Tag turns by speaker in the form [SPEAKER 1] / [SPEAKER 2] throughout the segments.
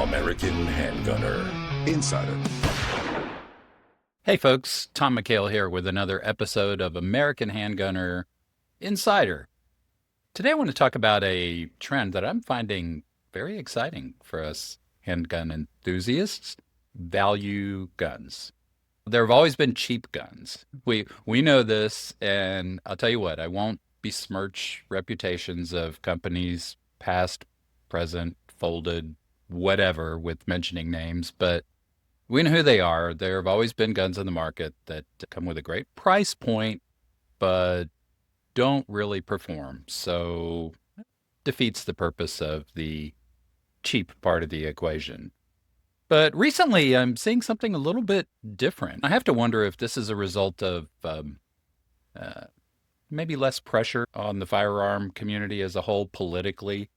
[SPEAKER 1] American Handgunner Insider.
[SPEAKER 2] Hey folks, Tom McHale here with another episode of American Handgunner Insider. Today I want to talk about a trend that I'm finding very exciting for us handgun enthusiasts: value guns. There have always been cheap guns. We know this, and I'll tell you what, I won't besmirch reputations of companies past, present, folded, whatever, with mentioning names, but we know who they are. There have always been guns in the market that come with a great price point, but don't really perform. So defeats the purpose of the cheap part of the equation. But recently, I'm seeing something a little bit different. I have to wonder if this is a result of maybe less pressure on the firearm community as a whole politically.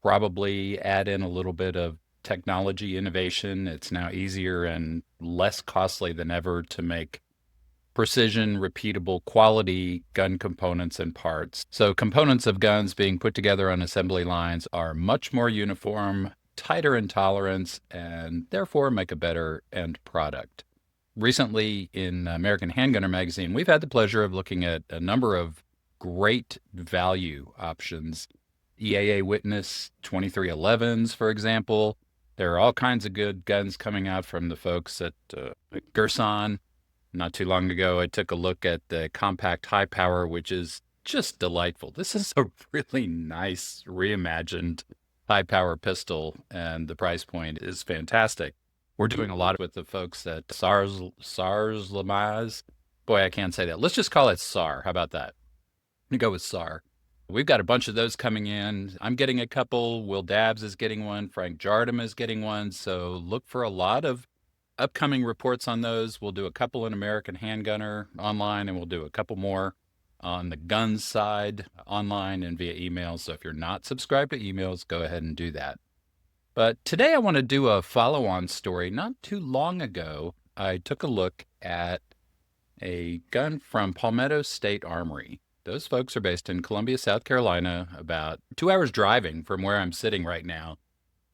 [SPEAKER 2] Probably add in a little bit of technology innovation. It's now easier and less costly than ever to make precision, repeatable, quality gun components and parts. So components of guns being put together on assembly lines are much more uniform, tighter in tolerance, and therefore make a better end product. Recently in American Handgunner magazine, we've had the pleasure of looking at a number of great value options. EAA Witness 2311s, for example. There are all kinds of good guns coming out from the folks at Gerson. Not too long ago, I took a look at the Compact High Power, which is just delightful. This is a really nice, reimagined high power pistol, and the price point is fantastic. We're doing a lot with the folks at SARS Lamaz. Boy, I can't say that. Let's just call it SAR. How about that? I'm going to go with SAR. We've got a bunch of those coming in. I'm getting a couple. Will Dabbs is getting one. Frank Jardim is getting one. So look for a lot of upcoming reports on those. We'll do a couple in American Handgunner online, and we'll do a couple more on the guns side online and via email. So if you're not subscribed to emails, go ahead and do that. But today I want to do a follow-on story. Not too long ago, I took a look at a gun from Palmetto State Armory. Those folks are based in Columbia, South Carolina, about 2 hours driving from where I'm sitting right now.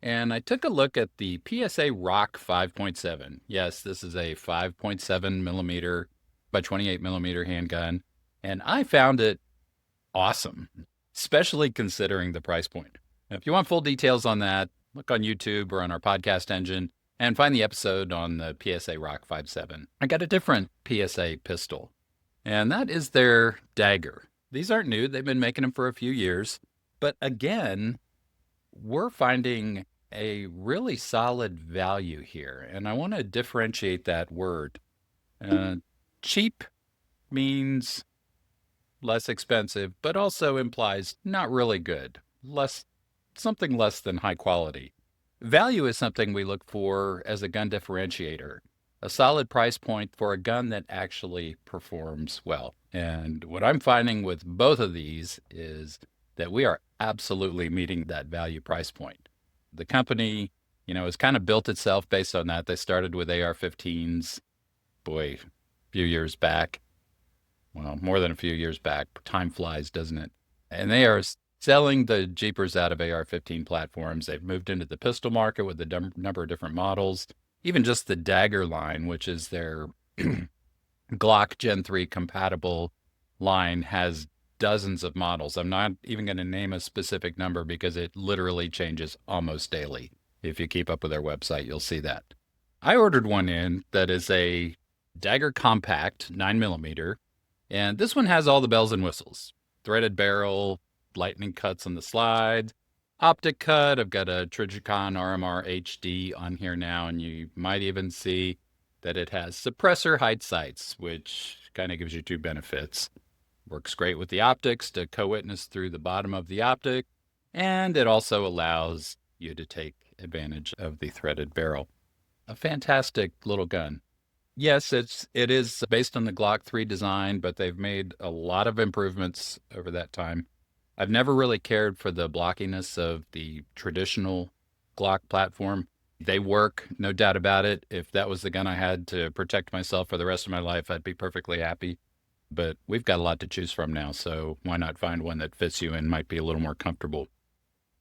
[SPEAKER 2] And I took a look at the PSA Rock 5.7. Yes, this is a 5.7 millimeter by 28 millimeter handgun. And I found it awesome, especially considering the price point. Now, if you want full details on that, look on YouTube or on our podcast engine and find the episode on the PSA Rock 5.7. I got a different PSA pistol, and that is their Dagger. These aren't new. They've been making them for a few years. But again, we're finding a really solid value here. And I want to differentiate that word. Cheap means less expensive, but also implies not really good, something less than high quality. Value is something we look for as a gun differentiator. A solid price point for a gun that actually performs well. And what I'm finding with both of these is that we are absolutely meeting that value price point. The company, has kind of built itself based on that. They started with AR-15s, a few years back. Well, more than a few years back. Time flies, doesn't it? And they are selling the jeepers out of AR-15 platforms. They've moved into the pistol market with a number of different models. Even just the Dagger line, which is their Glock Gen 3 compatible line, has dozens of models. I'm not even going to name a specific number because it literally changes almost daily. If you keep up with their website, you'll see that. I ordered one in that is a Dagger Compact 9mm, and this one has all the bells and whistles. Threaded barrel, lightning cuts on the slides, optic cut. I've got a Trijicon RMR HD on here now, and you might even see that it has suppressor height sights, which kind of gives you two benefits. Works great with the optics to co-witness through the bottom of the optic, and it also allows you to take advantage of the threaded barrel. A fantastic little gun. Yes, it is based on the Glock 3 design, but they've made a lot of improvements over that time. I've never really cared for the blockiness of the traditional Glock platform. They work, no doubt about it. If that was the gun I had to protect myself for the rest of my life, I'd be perfectly happy. But we've got a lot to choose from now, so why not find one that fits you and might be a little more comfortable?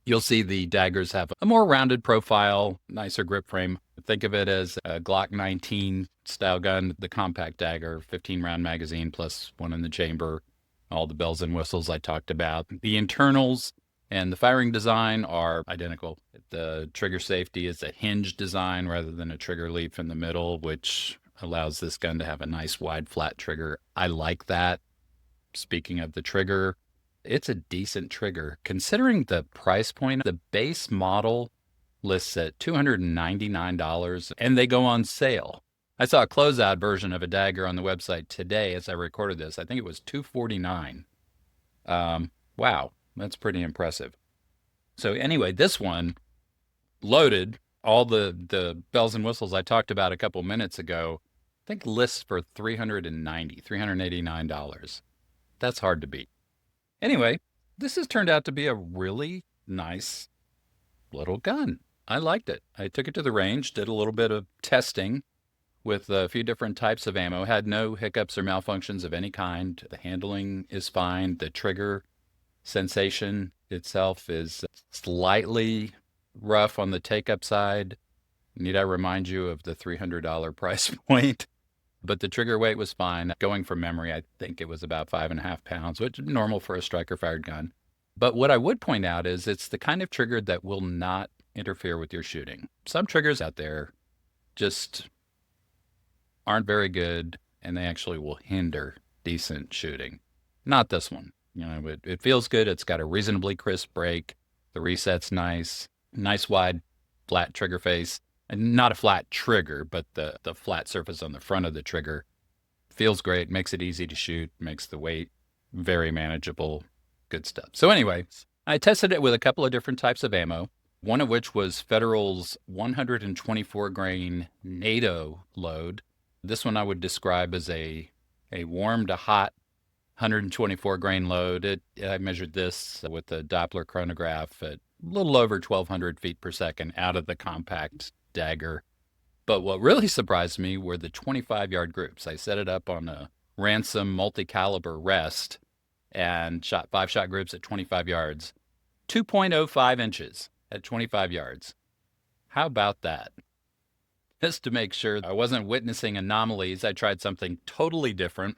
[SPEAKER 2] You'll see the daggers have a more rounded profile, nicer grip frame. Think of it as a Glock 19 style gun, the compact dagger, 15 round magazine plus one in the chamber, all the bells and whistles I talked about. The internals and the firing design are identical. The trigger safety is a hinge design rather than a trigger leaf in the middle, which allows this gun to have a nice wide flat trigger. I like that. Speaking of the trigger, it's a decent trigger. Considering the price point, the base model lists at $299 and they go on sale. I saw a closeout version of a dagger on the website today as I recorded this. I think it was $249. Wow, that's pretty impressive. So anyway, this one loaded, all the bells and whistles I talked about a couple minutes ago, I think lists for $389. That's hard to beat. Anyway, this has turned out to be a really nice little gun. I liked it. I took it to the range, did a little bit of testing with a few different types of ammo, had no hiccups or malfunctions of any kind. The handling is fine. The trigger sensation itself is slightly rough on the take-up side. Need I remind you of the $300 price point? But the trigger weight was fine. Going from memory, I think it was about 5.5 pounds, which is normal for a striker-fired gun. But what I would point out is it's the kind of trigger that will not interfere with your shooting. Some triggers out there just aren't very good, and they actually will hinder decent shooting. Not this one. You know, it feels good. It's got a reasonably crisp break. The reset's nice. Nice wide, flat trigger face. And not a flat trigger, but the flat surface on the front of the trigger. Feels great, makes it easy to shoot, makes the weight very manageable. Good stuff. So anyway, I tested it with a couple of different types of ammo, one of which was Federal's 124 grain NATO load. This one I would describe as a warm to hot 124 grain load. I measured this with the Doppler chronograph at a little over 1,200 feet per second out of the compact dagger. But what really surprised me were the 25-yard groups. I set it up on a Ransom multi-caliber rest and shot 5-shot groups at 25 yards. 2.05 inches at 25 yards. How about that? Just to make sure I wasn't witnessing anomalies, I tried something totally different.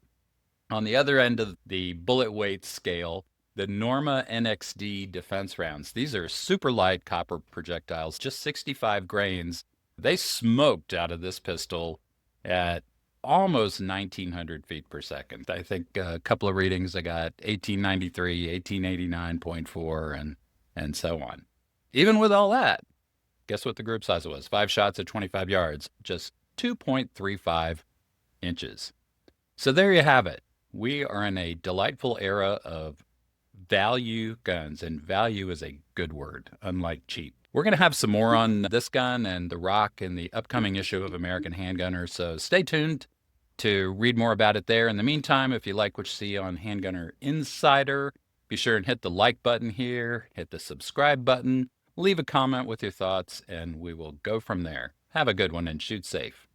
[SPEAKER 2] On the other end of the bullet weight scale, the Norma NXD defense rounds. These are super light copper projectiles, just 65 grains. They smoked out of this pistol at almost 1,900 feet per second. I think a couple of readings I got 1893, 1889.4, and so on. Even with all that, guess what the group size was? 5 shots at 25 yards, just 2.35 inches. So there you have it. We are in a delightful era of value guns, and value is a good word, unlike cheap. We're going to have some more on this gun and the Rock in the upcoming issue of American Handgunner, so stay tuned to read more about it there. In the meantime, if you like what you see on Handgunner Insider, be sure and hit the like button here, hit the subscribe button, leave a comment with your thoughts, and we will go from there. Have a good one and shoot safe.